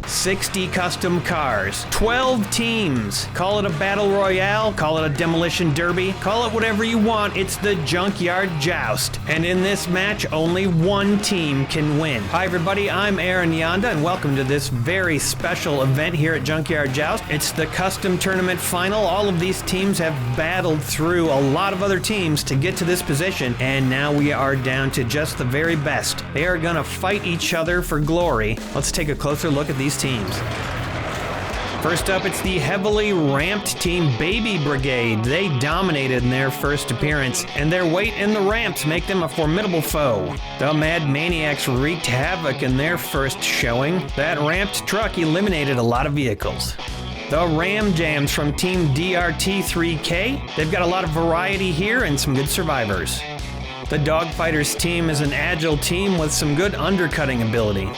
60 custom cars, 12 teams. Call it a battle royale, call it a demolition derby, call it whatever you want. It's the Junkyard Joust. And in this match, only one team can win. Hi everybody, I'm Aaron Yonda, and welcome to this very special event here at Junkyard Joust. It's the custom tournament final. All of these teams have battled through a lot of other teams to get to this position, and now we are down to just the very best. They are gonna fight each other for glory. Let's take a closer look at these teams. First up, it's the heavily ramped team Baby Brigade. They dominated in their first appearance, and their weight in the ramps make them a formidable foe. The Mad Maniacs wreaked havoc in their first showing. That ramped truck eliminated a lot of vehicles. The Ram Jams from Team DRT3K. They've got a lot of variety here and some good survivors. The Dogfighters team is an agile team with some good undercutting ability.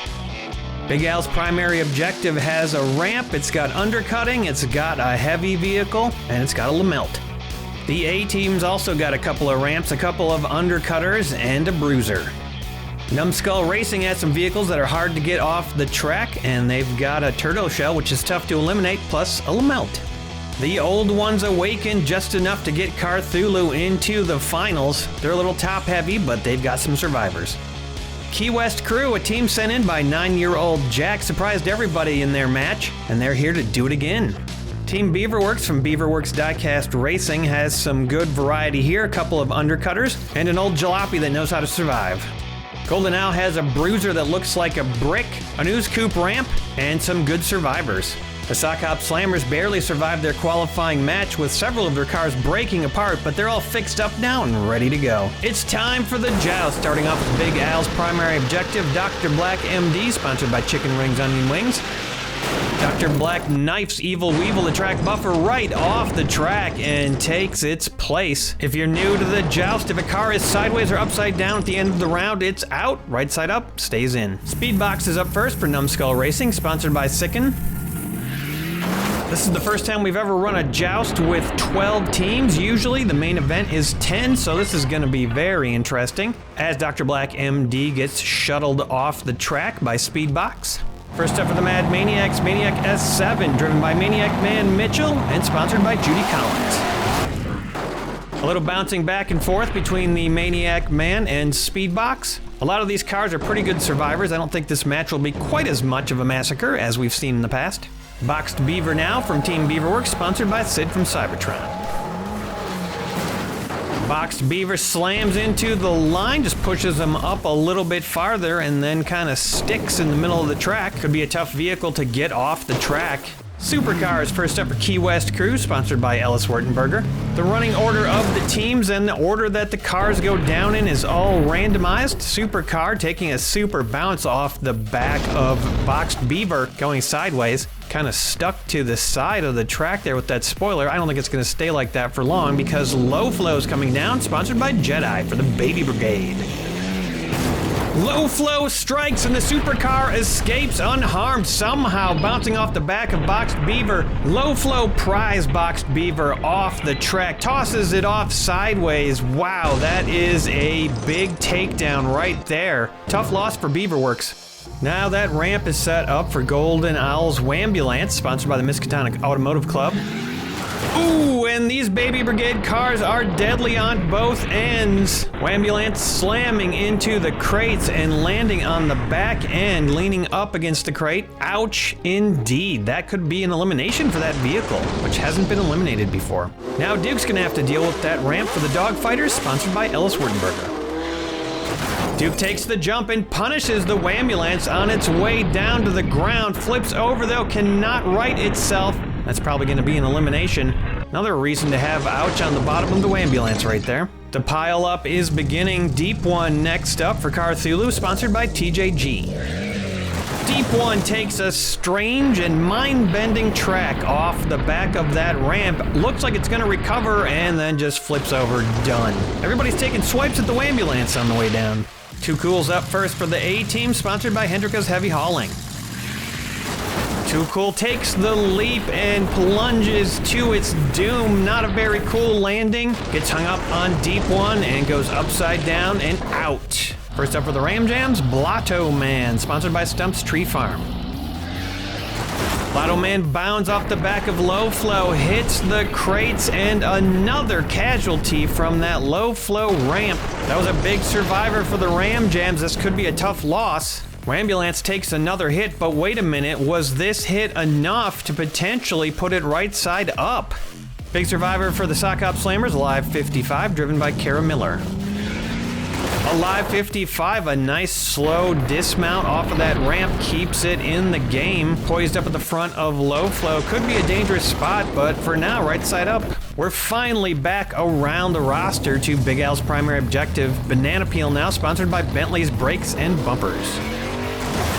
Big Al's primary objective has a ramp, it's got undercutting, it's got a heavy vehicle, and it's got a Lamelt. The A team's also got a couple of ramps, a couple of undercutters, and a bruiser. Numbskull Racing has some vehicles that are hard to get off the track, and they've got a turtle shell, which is tough to eliminate, plus a Lamelt. The old ones awakened just enough to get Cthulhu into the finals. They're a little top heavy, but they've got some survivors. Key West Crew, a team sent in by 9-year-old Jack, surprised everybody in their match, and they're here to do it again. Team Beaverworks from Beaverworks Diecast Racing has some good variety here, a couple of undercutters, and an old jalopy that knows how to survive. Golden Owl has a bruiser that looks like a brick, a news coupe ramp, and some good survivors. The Sock Hop Slammers barely survived their qualifying match with several of their cars breaking apart, but they're all fixed up now and ready to go. It's time for the joust, starting off with Big Al's primary objective, Dr. Black MD, sponsored by Chicken Rings Onion Wings. Dr. Black knifes Evil Weevil, the track buffer, right off the track and takes its place. If you're new to the joust, if a car is sideways or upside down at the end of the round, it's out. Right side up stays in. Speedbox is up first for Numbskull Racing, sponsored by Sicken. This is the first time we've ever run a joust with 12 teams. Usually the main event is 10, so this is going to be very interesting as Dr. Black MD gets shuttled off the track by Speedbox. First up for the Mad Maniacs, Maniac S7, driven by Maniac Man Mitchell and sponsored by Judy Collins. A little bouncing back and forth between the Maniac Man and Speedbox. A lot of these cars are pretty good survivors. I don't think this match will be quite as much of a massacre as we've seen in the past. Boxed Beaver now from Team Beaverworks, sponsored by Sid from Cybertron. Boxed Beaver slams into the line, just pushes him up a little bit farther and then kind of sticks in the middle of the track. Could be a tough vehicle to get off the track. Supercars first up for Key West Crew, sponsored by Ellis Wertenberger. The running order of the teams and the order that the cars go down in is all randomized. Supercar taking a super bounce off the back of Boxed Beaver, going sideways. Kind of stuck to the side of the track there with that spoiler. I don't think it's going to stay like that for long because Low Flow is coming down, sponsored by Jedi for the Baby Brigade. Low Flow strikes and the supercar escapes unharmed, somehow bouncing off the back of Boxed Beaver. Low Flow pries Boxed Beaver off the track, tosses it off sideways. Wow, that is a big takedown right there. Tough loss for Beaverworks. Now that ramp is set up for Golden Owl's Wambulance, sponsored by the Miskatonic Automotive Club. Ooh, and these Baby Brigade cars are deadly on both ends. Wambulance slamming into the crates and landing on the back end, leaning up against the crate. Ouch, indeed. That could be an elimination for that vehicle, which hasn't been eliminated before. Now Duke's gonna have to deal with that ramp for the Dogfighters, sponsored by Ellis Wertenberger. Duke takes the jump and punishes the Wambulance on its way down to the ground. Flips over though, cannot right itself. That's probably going to be an elimination. Another reason to have ouch on the bottom of the Wambulance right there. The pile up is beginning. Deep One next up for Cthulhu, sponsored by TJG. Deep One takes a strange and mind-bending track off the back of that ramp. Looks like it's going to recover and then just flips over. Done. Everybody's taking swipes at the Wambulance on the way down. Too Cool's up first for the A team, sponsored by Hendrika's Heavy Hauling. Too Cool takes the leap and plunges to its doom. Not a very cool landing. Gets hung up on Deep One and goes upside down and out. First up for the Ram Jams, Blotto Man, sponsored by Stump's Tree Farm. Lotto Man bounds off the back of Low Flow, hits the crates, and another casualty from that Low Flow ramp. That was a big survivor for the Ram Jams. This could be a tough loss. Ambulance takes another hit, but wait a minute, was this hit enough to potentially put it right side up? Big survivor for the Sock Hop Slammers, Alive 55, driven by Kara Miller. Alive 55, a nice slow dismount off of that ramp, keeps it in the game. Poised up at the front of Low Flow, could be a dangerous spot, but for now, right side up. We're finally back around the roster to Big Al's primary objective, Banana Peel now, sponsored by Bentley's Brakes and Bumpers.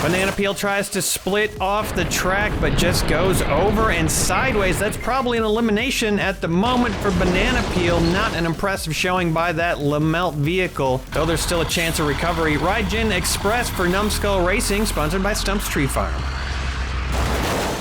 Banana Peel tries to split off the track, but just goes over and sideways. That's probably an elimination at the moment for Banana Peel. Not an impressive showing by that Lamelt vehicle, though there's still a chance of recovery. Raijin Express for Numbskull Racing, sponsored by Stump's Tree Farm.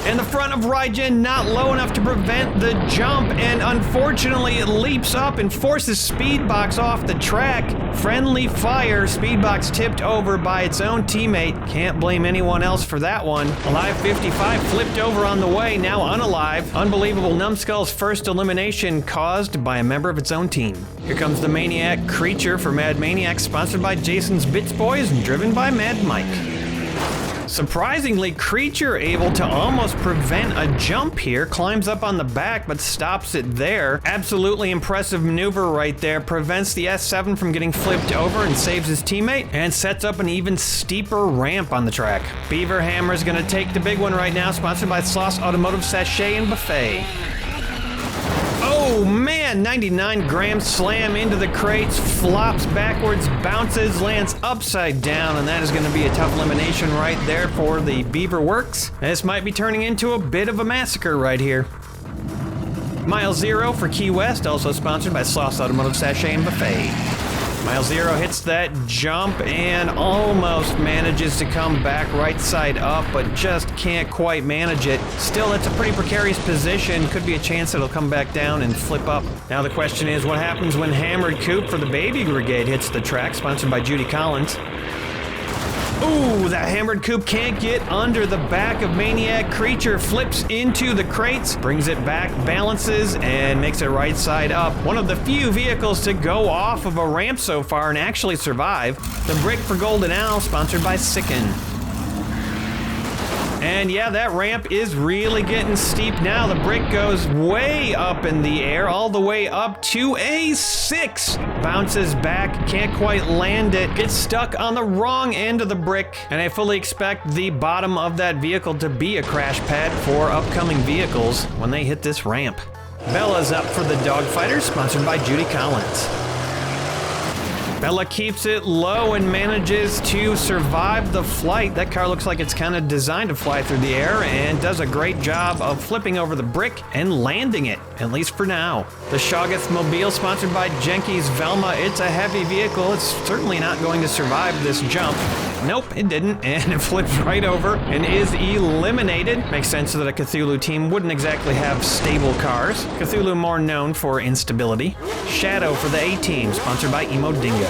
In the front of Raijin, not low enough to prevent the jump, and unfortunately it leaps up and forces Speedbox off the track. Friendly fire, Speedbox tipped over by its own teammate. Can't blame anyone else for that one. Alive 55 flipped over on the way, now unalive. Unbelievable Numbskull's first elimination caused by a member of its own team. Here comes the Maniac Creature for Mad Maniac, sponsored by Jason's Bits Boys and driven by Mad Mike. Surprisingly, Creature able to almost prevent a jump here, climbs up on the back but stops it there. Absolutely impressive maneuver right there, prevents the S7 from getting flipped over and saves his teammate, and sets up an even steeper ramp on the track. Beaver Hammer's gonna take the big one right now, sponsored by Sloss Automotive Sachet and Buffet. Oh man, 99 gram slam into the crates, flops backwards, bounces, lands upside down, and that is going to be a tough elimination right there for the Beaver Works. This might be turning into a bit of a massacre right here. Mile Zero for Key West, also sponsored by Sloss Automotive Sachet and Buffet. Mile Zero hits that jump and almost manages to come back right side up, but just can't quite manage it. Still, that's a pretty precarious position. Could be a chance it'll come back down and flip up. Now the question is, what happens when Hammered Coupe for the Baby Brigade hits the track, sponsored by Judy Collins? Ooh, that Hammered Coupe can't get under the back of Maniac Creature, flips into the crates, brings it back, balances, and makes it right side up. One of the few vehicles to go off of a ramp so far and actually survive. The Brick for Golden Owl, sponsored by Sicken. And yeah, that ramp is really getting steep now. The brick goes way up in the air, all the way up to a 6. Bounces back, can't quite land it, gets stuck on the wrong end of the brick. And I fully expect the bottom of that vehicle to be a crash pad for upcoming vehicles when they hit this ramp. Bella's up for the Dogfighter, sponsored by Judy Collins. Bella keeps it low and manages to survive the flight. That car looks like it's kind of designed to fly through the air and does a great job of flipping over the brick and landing it, at least for now. The Shoggoth Mobile, sponsored by Jenki's Velma. It's a heavy vehicle. It's certainly not going to survive this jump. Nope, it didn't, and it flips right over and is eliminated. Makes sense that a Cthulhu team wouldn't exactly have stable cars. Cthulhu more known for instability. Shadow for the A-Team, sponsored by Emo Dingo.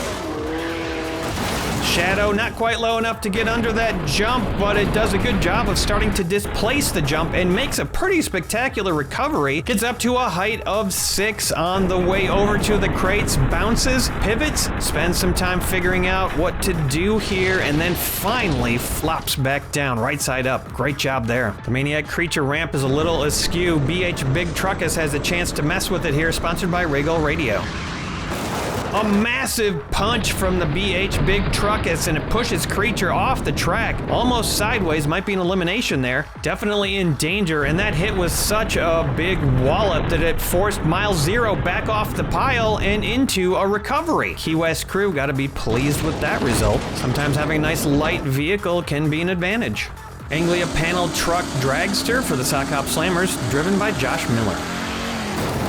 Shadow not quite low enough to get under that jump, but it does a good job of starting to displace the jump and makes a pretty spectacular recovery. Gets up to a height of 6 on the way over to the crates, bounces, pivots, spends some time figuring out what to do here, and then finally flops back down, right side up. Great job there. The Maniac Creature ramp is a little askew. BH Big Truckus has a chance to mess with it here, sponsored by Regal Radio. A massive punch from the BH Big Truckus, and it pushes Creature off the track. Almost sideways, might be an elimination there. Definitely in danger, and that hit was such a big wallop that it forced Mile Zero back off the pile and into a recovery. Key West crew gotta be pleased with that result. Sometimes having a nice light vehicle can be an advantage. Anglia Panel Truck Dragster for the Sock Hop Slammers, driven by Josh Miller.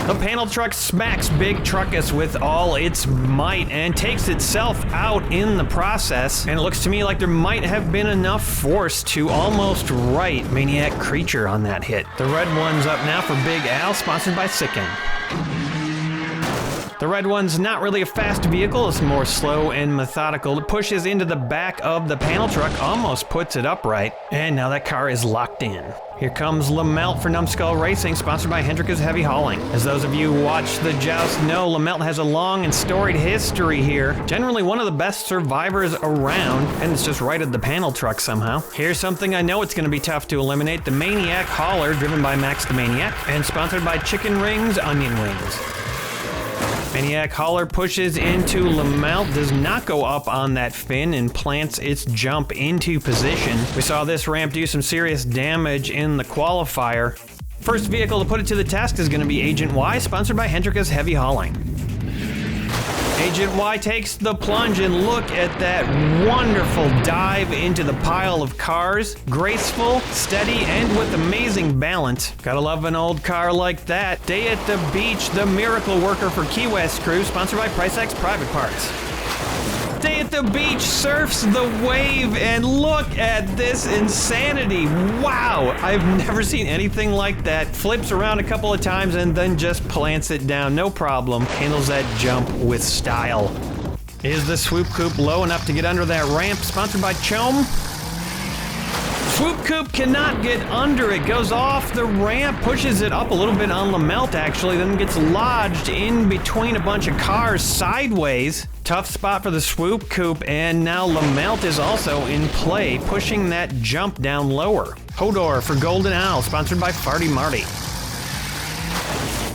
The panel truck smacks Big Truckus with all its might and takes itself out in the process. And it looks to me like there might have been enough force to almost right Maniac Creature on that hit. The red one's up now for Big Al, sponsored by Sicken. The red one's not really a fast vehicle, it's more slow and methodical. It pushes into the back of the panel truck, almost puts it upright, and now that car is locked in. Here comes Lamelt for Numbskull Racing, sponsored by Hendrika's Heavy Hauling. As those of you who watch the Joust know, Lamelt has a long and storied history here. Generally one of the best survivors around, and it's just right at the panel truck somehow. Here's something I know it's going to be tough to eliminate, the Maniac Hauler, driven by Max the Maniac, and sponsored by Chicken Rings, Onion Wings. Maniac Hauler pushes into Lamelt, does not go up on that fin, and plants its jump into position. We saw this ramp do some serious damage in the qualifier. First vehicle to put it to the test is going to be Agent Y, sponsored by Hendrika's Heavy Hauling. Agent Y takes the plunge, and look at that wonderful dive into the pile of cars. Graceful, steady, and with amazing balance. Gotta love an old car like that. Day at the Beach, the miracle worker for Key West crew, sponsored by PriceX Private Parts. Day at the Beach surfs the wave, and look at this insanity. Wow, I've never seen anything like that. Flips around a couple of times and then just plants it down, no problem. Handles that jump with style. Is the Swoop Coupe low enough to get under that ramp? Sponsored by Chome. Swoop Coupe cannot get under it, goes off the ramp, pushes it up a little bit on Lamelt actually, then gets lodged in between a bunch of cars sideways. Tough spot for the Swoop Coupe, and now Lamelt is also in play, pushing that jump down lower. Hodor for Golden Owl, sponsored by Farty Marty.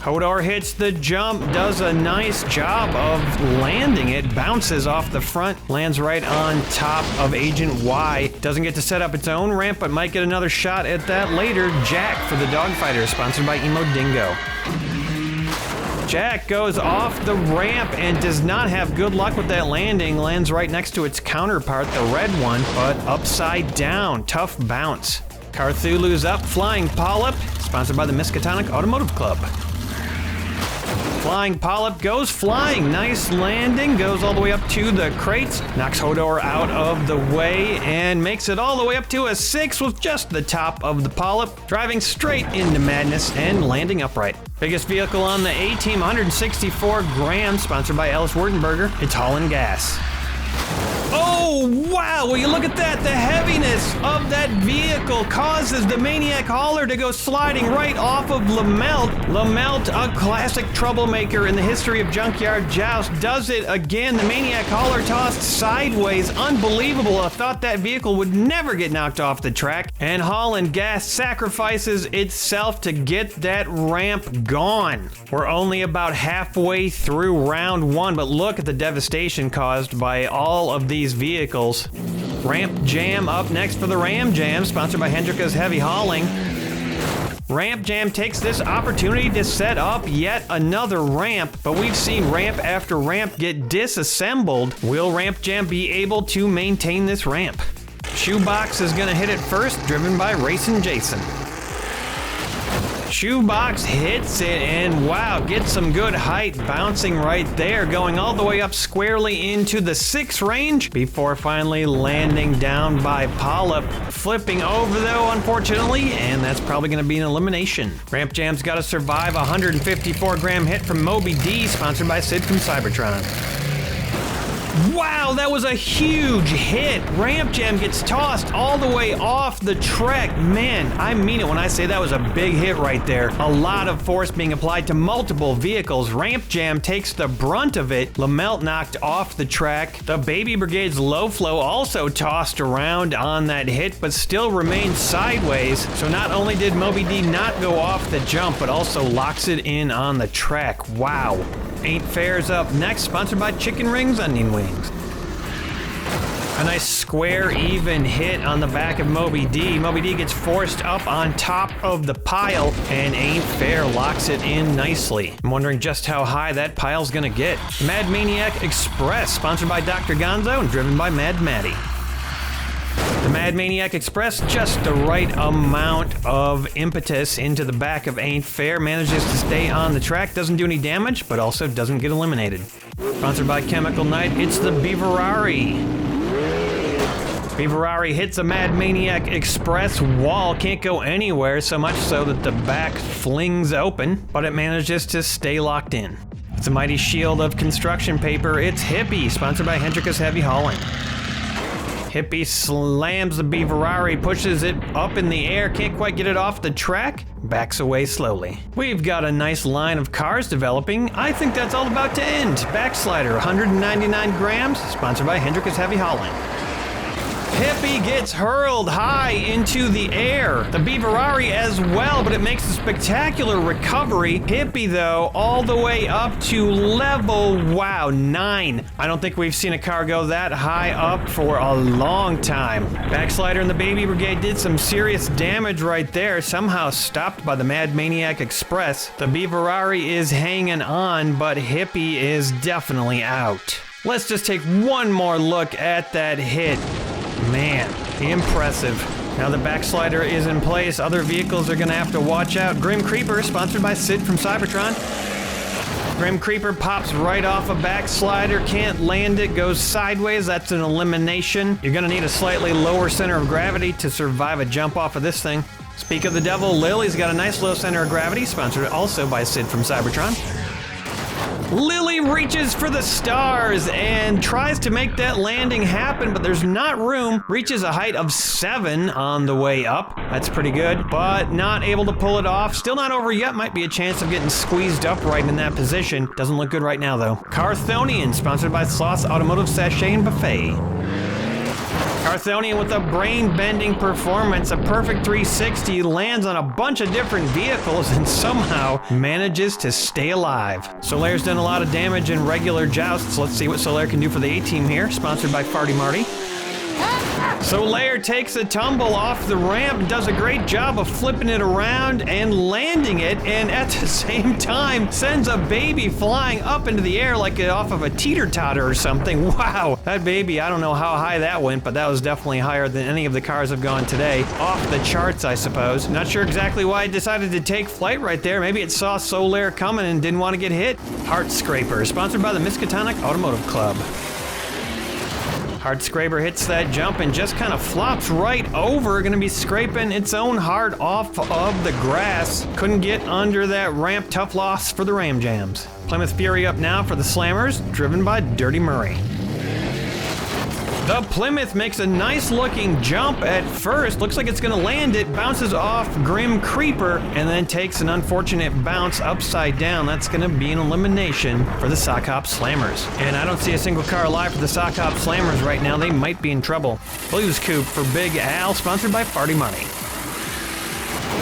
Hodor hits the jump, does a nice job of landing it, bounces off the front, lands right on top of Agent Y. Doesn't get to set up its own ramp, but might get another shot at that later. Jack for the Dogfighter, sponsored by Emo Dingo. Jack goes off the ramp and does not have good luck with that landing. Lands right next to its counterpart, the red one, but upside down. Tough bounce. Carthulu's up, Flying Polyp, sponsored by the Miskatonic Automotive Club. Flying Polyp goes flying, nice landing, goes all the way up to the crates, knocks Hodor out of the way, and makes it all the way up to a 6 with just the top of the Polyp, driving straight into madness and landing upright. Biggest vehicle on the A-Team, 164 grams, sponsored by Ellis Wertenberger. It's hauling gas. Oh, wow, will you look at that? The heaviness of that vehicle causes the Maniac Hauler to go sliding right off of Lamelt. Lamelt, a classic troublemaker in the history of Junkyard Joust, does it again. The Maniac Hauler tossed sideways. Unbelievable. I thought that vehicle would never get knocked off the track. And hauling gas sacrifices itself to get that ramp gone. We're only about halfway through round 1, but look at the devastation caused by all of these vehicles. Ramp Jam up next for the Ram Jam, sponsored by Hendrika's Heavy Hauling. Ramp Jam takes this opportunity to set up yet another ramp, but we've seen ramp after ramp get disassembled. Will Ramp Jam be able to maintain this ramp? Shoebox is gonna hit it first, driven by Racing Jason. Shoebox hits it, and wow, gets some good height, bouncing right there, going all the way up squarely into the 6 range before finally landing down by Polyp. Flipping over though, unfortunately, and that's probably going to be an elimination. Ramp Jam's got to survive a 154 gram hit from Moby D, sponsored by Sid from Cybertron. Wow, that was a huge hit. Ramp Jam gets tossed all the way off the track. Man, I mean it when I say that was a big hit right there. A lot of force being applied to multiple vehicles. Ramp Jam takes the brunt of it. Lamelt knocked off the track. The Baby Brigade's low flow also tossed around on that hit, but still remained sideways. So not only did Moby D not go off the jump, but also locks it in on the track. Wow. Ain't Fair's up next, sponsored by Chicken Rings, Onion Wings. A nice square, even hit on the back of Moby D. Moby D gets forced up on top of the pile, and Ain't Fair locks it in nicely. I'm wondering just how high that pile's gonna get. Mad Maniac Express, sponsored by Dr. Gonzo and driven by Mad Maddie. The Mad Maniac Express, just the right amount of impetus into the back of Ain't Fair, manages to stay on the track, doesn't do any damage, but also doesn't get eliminated. Sponsored by Chemical Knight, it's the Beaverari. Beaverari hits a Mad Maniac Express wall, can't go anywhere, so much so that the back flings open, but it manages to stay locked in. It's a mighty shield of construction paper. It's Hippie, sponsored by Hendricus Heavy Hauling. Hippie slams the Beaverari, pushes it up in the air, can't quite get it off the track, backs away slowly. We've got a nice line of cars developing. I think that's all about to end. Backslider, 199 grams, sponsored by Hendricus Heavy Hauling. Hippie gets hurled high into the air. The Beaverari as well, but it makes a spectacular recovery. Hippie, though, all the way up to level, wow, 9. I don't think we've seen a car go that high up for a long time. Backslider and the Baby Brigade did some serious damage right there, somehow stopped by the Mad Maniac Express. The Beaverari is hanging on, but Hippie is definitely out. Let's just take one more look at that hit. Man, impressive. Now the backslider is in place. Other vehicles are gonna have to watch out. Grim Creeper, sponsored by Sid from Cybertron. Grim Creeper pops right off a backslider, can't land it, goes sideways. That's an elimination. You're gonna need a slightly lower center of gravity to survive a jump off of this thing. Speak of the devil, Lily's got a nice low center of gravity, sponsored also by Sid from Cybertron. Lily reaches for the stars and tries to make that landing happen, but there's not room. Reaches a height of 7 on the way up. That's pretty good, but not able to pull it off. Still not over yet. Might be a chance of getting squeezed up right in that position. Doesn't look good right now, though. Carthonian, sponsored by Sloss Automotive Sachet and Buffet. Carthonian with a brain-bending performance, a perfect 360, lands on a bunch of different vehicles and somehow manages to stay alive. Solaire's done a lot of damage in regular jousts. Let's see what Solaire can do for the A-Team here, sponsored by Farty Marty. Solaire takes a tumble off the ramp, does a great job of flipping it around and landing it, and at the same time sends a baby flying up into the air like off of a teeter-totter or something. Wow, that baby, I don't know how high that went, but that was definitely higher than any of the cars have gone today. Off the charts, I suppose. Not sure exactly why it decided to take flight right there. Maybe it saw Solaire coming and didn't want to get hit. Heart Scraper, sponsored by the Miskatonic Automotive Club. Heart Scraper hits that jump and just kind of flops right over. Gonna be scraping its own heart off of the grass. Couldn't get under that ramp. Tough loss for the Ram Jams. Plymouth Fury up now for the Slammers, driven by Dirty Murray. The Plymouth makes a nice looking jump at first. Looks like it's gonna land it, bounces off Grim Creeper, and then takes an unfortunate bounce upside down. That's gonna be an elimination for the Sock Hop Slammers. And I don't see a single car alive for the Sock Hop Slammers right now. They might be in trouble. Blues Coupe for Big Al, sponsored by Farty Money.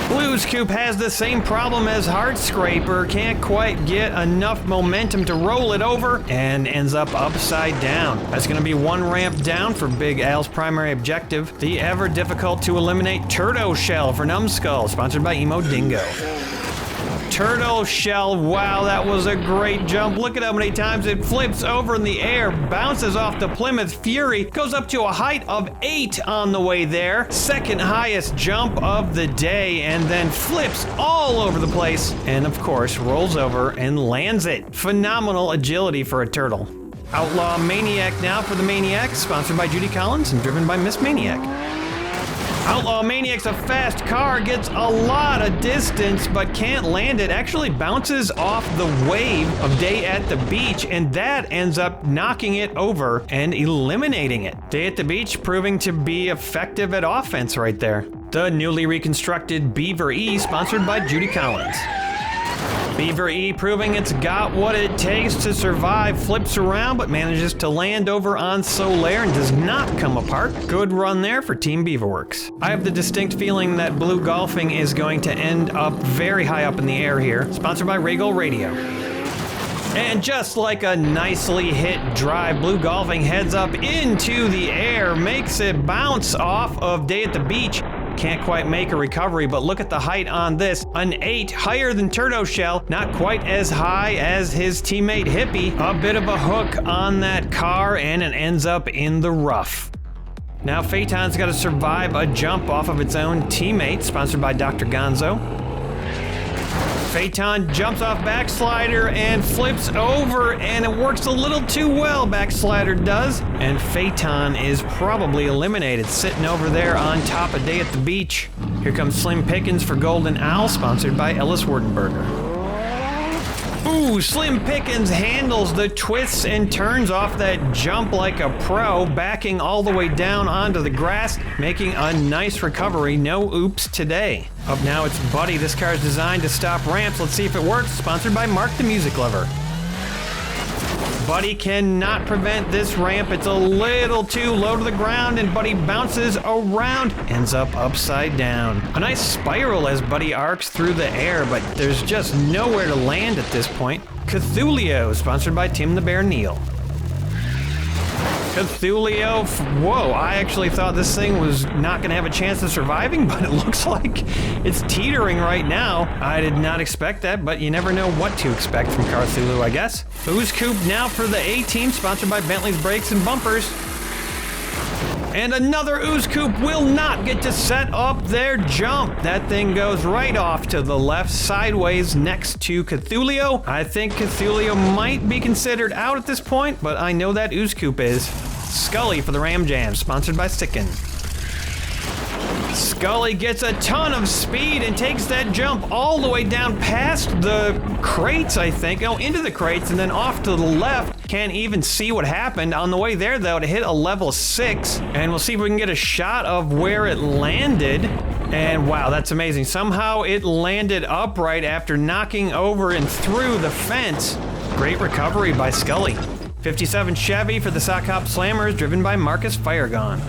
Blues Coupe has the same problem as Heart Scraper, can't quite get enough momentum to roll it over and ends up upside down. That's going to be one ramp down for Big Al's primary objective, the ever difficult to eliminate Turtle Shell for Numbskull, sponsored by Emo Dingo. Turtle Shell, wow, that was a great jump. Look at how many times it flips over in the air, bounces off the Plymouth Fury, goes up to a height of 8 on the way there. Second highest jump of the day, and then flips all over the place, and of course, rolls over and lands it. Phenomenal agility for a turtle. Outlaw Maniac now for the Maniac, sponsored by Judy Collins and driven by Miss Maniac. Outlaw Maniac's a fast car, gets a lot of distance, but can't land it. Actually bounces off the wave of Day at the Beach, and that ends up knocking it over and eliminating it. Day at the Beach proving to be effective at offense right there. The newly reconstructed Beaver E, sponsored by Judy Collins. Beaver E proving it's got what it takes to survive, flips around but manages to land over on Solaire and does not come apart. Good run there for Team Beaverworks. I have the distinct feeling that Blue Golfing is going to end up very high up in the air here, sponsored by Regal Radio. And just like a nicely hit drive, Blue Golfing heads up into the air, makes it bounce off of Day at the Beach. Can't quite make a recovery, but look at the height on this. An 8, higher than Turtle Shell, not quite as high as his teammate Hippie. A bit of a hook on that car, and it ends up in the rough. Now Phaeton's got to survive a jump off of its own teammate, sponsored by Dr. Gonzo. Phaeton jumps off Backslider and flips over, and it works a little too well, Backslider does. And Phaeton is probably eliminated, sitting over there on top of Day at the Beach. Here comes Slim Pickens for Golden Owl, sponsored by Ellis Werdenberger. Ooh, Slim Pickens handles the twists and turns off that jump like a pro, backing all the way down onto the grass, making a nice recovery. No oops today. Up now it's Buddy. This car is designed to stop ramps. Let's see if it works. Sponsored by Mark the Music Lover. Buddy cannot prevent this ramp. It's a little too low to the ground, and Buddy bounces around, ends up upside down. A nice spiral as Buddy arcs through the air, but there's just nowhere to land at this point. Cthulhu, sponsored by Tim the Bear Neal. Cthulhu, whoa, I actually thought this thing was not going to have a chance of surviving, but it looks like it's teetering right now. I did not expect that, but you never know what to expect from Cthulhu, I guess. Ooze Coop now for the A-Team, sponsored by Bentley's Brakes and Bumpers. And another Ooze Coop will not get to set up their jump. That thing goes right off to the left, sideways next to Cthulhu. I think Cthulhu might be considered out at this point, but I know that Ooze Coop is. Scully for the Ram Jam, sponsored by Sicken. Scully gets a ton of speed and takes that jump all the way down past the crates, I think. Oh, into the crates and then off to the left. Can't even see what happened. On the way there, though, to hit a level 6. And we'll see if we can get a shot of where it landed. And wow, that's amazing. Somehow it landed upright after knocking over and through the fence. Great recovery by Scully. 57 Chevy for the Sock Hop Slammers, driven by Marcus Firegon.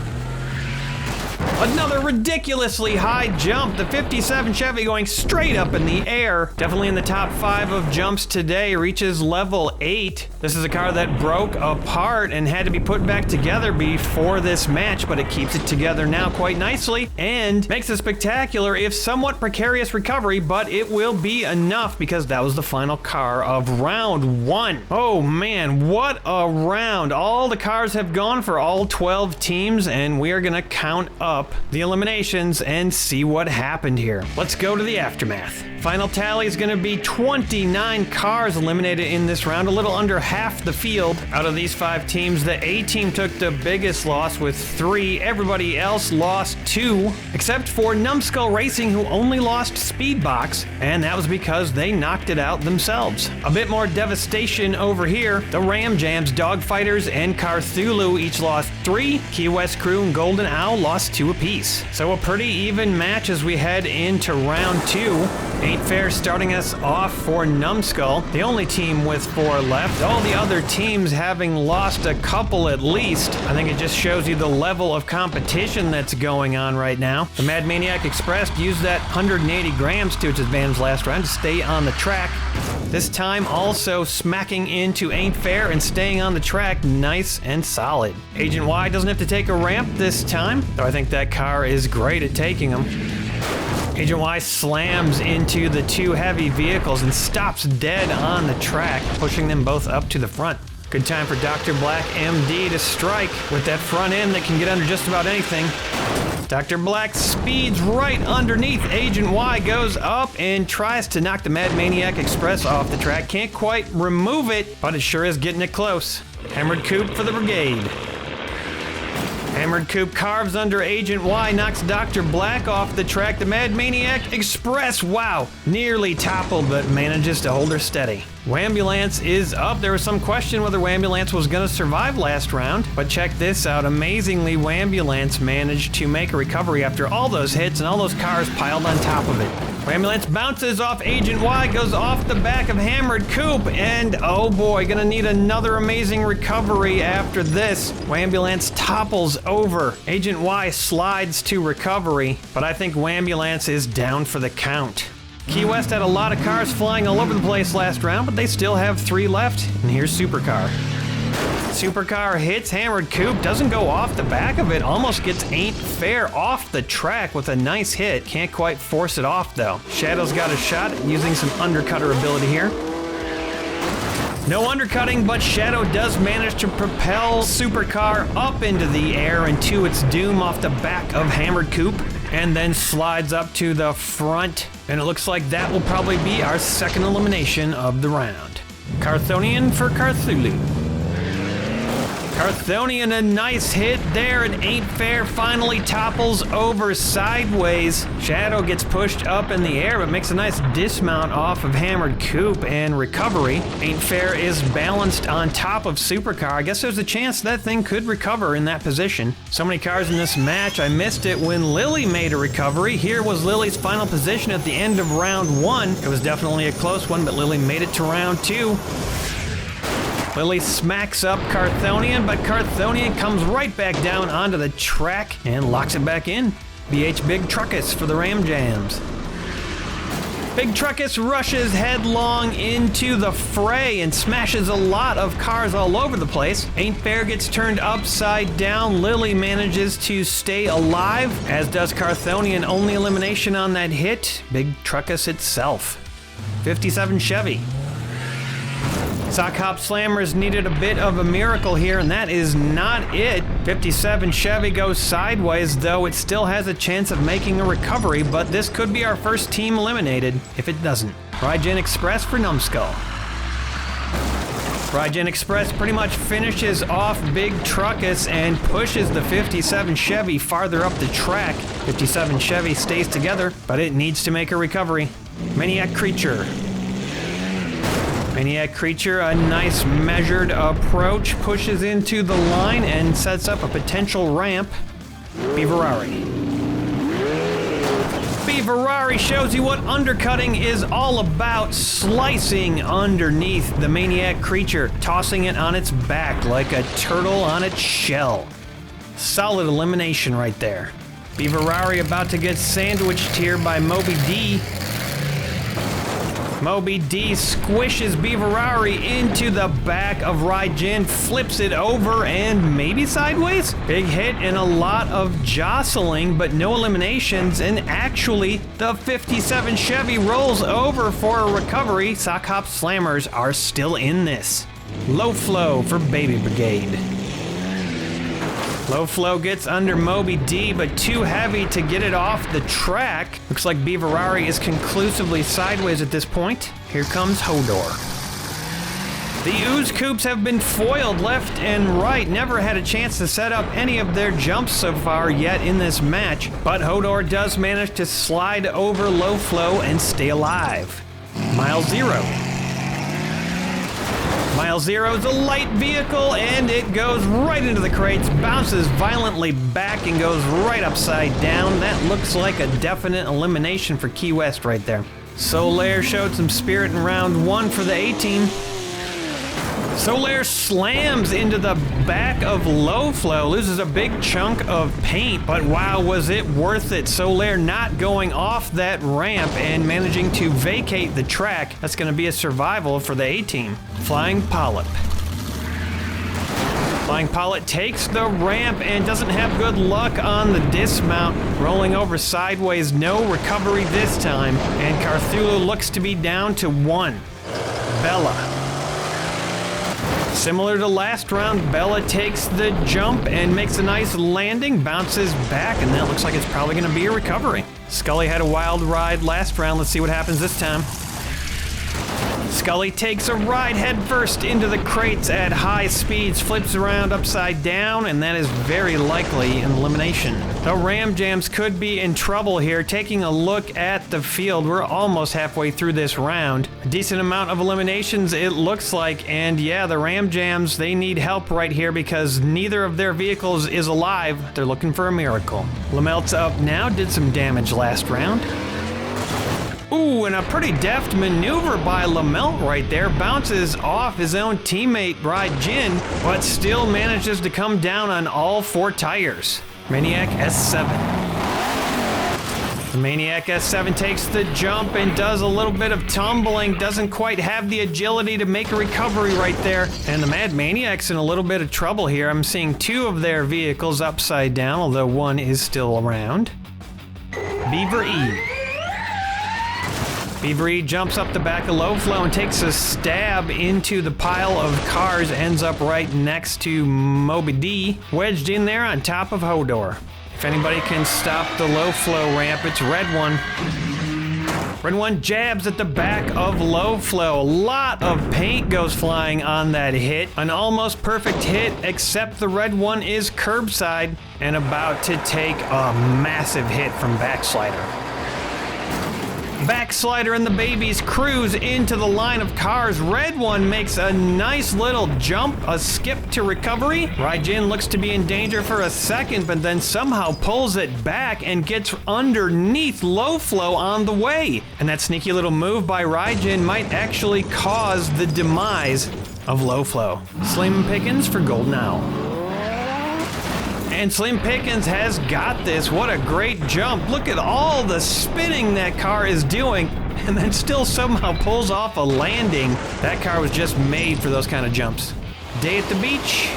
Another ridiculously high jump. The 57 Chevy going straight up in the air. Definitely in the top 5 of jumps today. Reaches level 8. This is a car that broke apart and had to be put back together before this match, but it keeps it together now quite nicely and makes a spectacular, if somewhat precarious recovery, but it will be enough because that was the final car of round 1. Oh man, what a round. All the cars have gone for all 12 teams, and we are gonna count up the eliminations and see what happened here. Let's go to the aftermath. Final tally is going to be 29 cars eliminated in this round, a little under half the field. Out of these 5 teams, the A team took the biggest loss with 3. Everybody else lost 2, except for Numbskull Racing, who only lost Speedbox, and that was because they knocked it out themselves. A bit more devastation over here. The Ram Jams, Dogfighters, and Cthulhu each lost 3. Key West Crew and Golden Owl lost 2 apiece. So a pretty even match as we head into round 2. Ain't fair starting us off for Numbskull, the only team with 4 left. All the other teams having lost a couple at least. I think it just shows you the level of competition that's going on right now. The Mad Maniac Express used that 180 grams to its advantage last round to stay on the track. This time also smacking into Ain't Fair and staying on the track nice and solid. Agent Y doesn't have to take a ramp this time, though I think that car is great at taking them. Agent Y slams into the 2 heavy vehicles and stops dead on the track, pushing them both up to the front. Good time for Dr. Black MD to strike with that front end that can get under just about anything. Dr. Black speeds right underneath Agent Y, goes up and tries to knock the Mad Maniac Express off the track. Can't quite remove it, but it sure is getting it close. Hammered Coupe for the Brigade. Hammered Coupe carves under Agent Y, knocks Dr. Black off the track. The Mad Maniac Express, wow, nearly toppled, but manages to hold her steady. Wambulance is up. There was some question whether Wambulance was going to survive last round, but check this out. Amazingly, Wambulance managed to make a recovery after all those hits and all those cars piled on top of it. Wambulance bounces off Agent Y, goes off the back of Hammered Coupe, and oh boy, gonna need another amazing recovery after this. Wambulance topples over. Agent Y slides to recovery, but I think Wambulance is down for the count. Key West had a lot of cars flying all over the place last round, but they still have 3 left, and here's Supercar. Supercar hits Hammered Coupe, doesn't go off the back of it, almost gets Ain't Fair off the track with a nice hit. Can't quite force it off though. Shadow's got a shot using some undercutter ability here. No undercutting, but Shadow does manage to propel Supercar up into the air and to its doom off the back of Hammered Coupe, and then slides up to the front. And it looks like that will probably be our second elimination of the round. Carthonian for Cthulhu. Carthonian, a nice hit there, and Ain't Fair finally topples over sideways. Shadow gets pushed up in the air, but makes a nice dismount off of Hammered Coupe and recovery. Ain't Fair is balanced on top of Supercar. I guess there's a chance that thing could recover in that position. So many cars in this match, I missed it when Lily made a recovery. Here was Lily's final position at the end of round 1. It was definitely a close one, but Lily made it to round 2. Lily smacks up Carthonian, but Carthonian comes right back down onto the track and locks it back in. BH Big Truckus for the Ram Jams. Big Truckus rushes headlong into the fray and smashes a lot of cars all over the place. Ain't Fair gets turned upside down. Lily manages to stay alive, as does Carthonian. Only elimination on that hit, Big Truckus itself. 57 Chevy. Sock Hop Slammers needed a bit of a miracle here, and that is not it. 57 Chevy goes sideways, though it still has a chance of making a recovery, but this could be our first team eliminated if it doesn't. Rygen Express for Numbskull. Rygen Express pretty much finishes off Big Truckus and pushes the 57 Chevy farther up the track. 57 Chevy stays together, but it needs to make a recovery. Maniac Creature. Maniac Creature, a nice measured approach, pushes into the line and sets up a potential ramp. Beaverari. Beaverari shows you what undercutting is all about, slicing underneath the Maniac Creature, tossing it on its back like a turtle on its shell. Solid elimination right there. Beaverari about to get sandwiched here by Moby D. Moby D squishes Beaverari into the back of Rygen, flips it over and maybe sideways? Big hit and a lot of jostling, but no eliminations, and actually the 57 Chevy rolls over for a recovery. Sock Hop Slammers are still in this. Low Flow for Baby Brigade. Low Flow gets under Moby D, but too heavy to get it off the track. Looks like Beaverari is conclusively sideways at this point. Here comes Hodor. The Ooze Coupes have been foiled left and right. Never had a chance to set up any of their jumps so far yet in this match, but Hodor does manage to slide over Low Flow and stay alive. Mile Zero. Mile Zero is a light vehicle, and it goes right into the crates, bounces violently back, and goes right upside down. That looks like a definite elimination for Key West right there. Solaire showed some spirit in round 1 for the A-Team. Solaire slams into the back of Low Flow, loses a big chunk of paint, but wow, was it worth it. Solaire not going off that ramp and managing to vacate the track. That's going to be a survival for the A-Team. Flying Polyp. Flying Polyp takes the ramp and doesn't have good luck on the dismount, rolling over sideways, no recovery this time, and Carthulu looks to be down to 1. Bella. Similar to last round, Bella takes the jump and makes a nice landing, bounces back, and that looks like it's probably going to be a recovery. Scully had a wild ride last round. Let's see what happens this time. Scully takes a ride headfirst into the crates at high speeds, flips around upside down, and that is very likely an elimination. The Ram Jams could be in trouble here. Taking a look at the field, we're almost halfway through this round. A decent amount of eliminations it looks like, and yeah, the Ram Jams, they need help right here because neither of their vehicles is alive. They're looking for a miracle. Lamelt's up now, did some damage last round. Ooh, and a pretty deft maneuver by Lamelt right there. Bounces off his own teammate, Rygen, but still manages to come down on all 4 tires. Maniac S7. The Maniac S7 takes the jump and does a little bit of tumbling. Doesn't quite have the agility to make a recovery right there. And the Mad Maniac's in a little bit of trouble here. I'm seeing 2 of their vehicles upside down, although 1 is still around. Beaver E. Beaver E jumps up the back of Low Flow and takes a stab into the pile of cars, ends up right next to Moby D, wedged in there on top of Hodor. If anybody can stop the Low Flow ramp, it's Red One. Red one jabs at the back of Low Flow. A lot of paint goes flying on that hit. An almost perfect hit, except the red one is curbside and about to take a massive hit from Backslider. Backslider and the babies cruise into the line of cars. Red one makes a nice little jump, a skip to recovery. Raijin looks to be in danger for a second, but then somehow pulls it back and gets underneath Low Flow on the way. And that sneaky little move by Raijin might actually cause the demise of Low Flow. Slim pickings for Golden Owl. And Slim Pickens has got this. What a great jump. Look at all the spinning that car is doing, and then still somehow pulls off a landing. That car was just made for those kind of jumps. Day at the beach.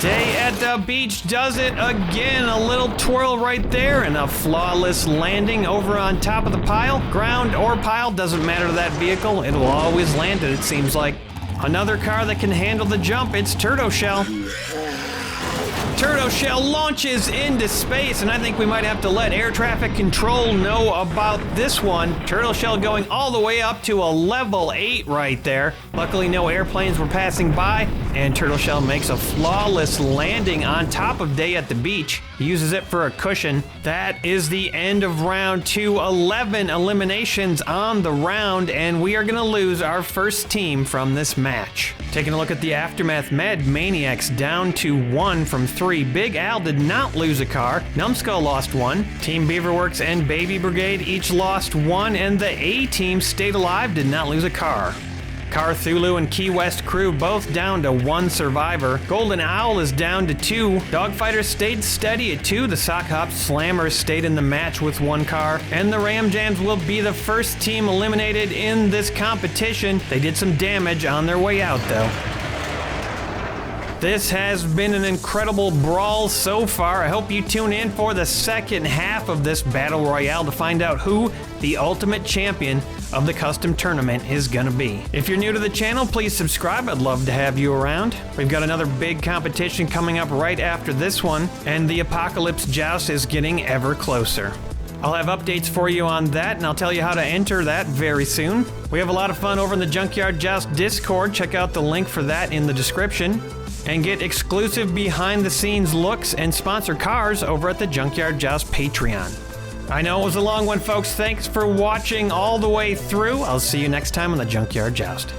Day at the beach does it again. A little twirl right there and a flawless landing over on top of the pile. Ground or pile, doesn't matter to that vehicle. It will always land it, it seems like. Another car that can handle the jump, it's Turtle Shell. Turtle Shell launches into space, and I think we might have to let air traffic control know about this one. Turtle Shell going all the way up to a level 8 right there. Luckily, no airplanes were passing by, and Turtle Shell makes a flawless landing on top of Day at the beach. He uses it for a cushion. That is the end of round 2. 11 eliminations on the round, and we are going to lose our first team from this match. Taking a look at the aftermath, Med Maniacs down to 1 from 3. Big Al did not lose a car. Numbskull lost 1. Team Beaverworks and Baby Brigade each lost 1, and the A team stayed alive, did not lose a car. Carthulu and Key West crew both down to 1 survivor. Golden Owl is down to 2. Dogfighters stayed steady at 2. The Sock Hop Slammers stayed in the match with 1 car. And the Ram Jams will be the first team eliminated in this competition. They did some damage on their way out though. This has been an incredible brawl so far. I hope you tune in for the second half of this Battle Royale to find out who the ultimate champion of the custom tournament is gonna be. If you're new to the channel, please subscribe. I'd love to have you around. We've got another big competition coming up right after this one, and the Apocalypse Joust is getting ever closer. I'll have updates for you on that, and I'll tell you how to enter that very soon. We have a lot of fun over in the Junkyard Joust Discord. Check out the link for that in the description. And get exclusive behind-the-scenes looks and sponsor cars over at the Junkyard Joust Patreon. I know it was a long one, folks. Thanks for watching all the way through. I'll see you next time on the Junkyard Joust.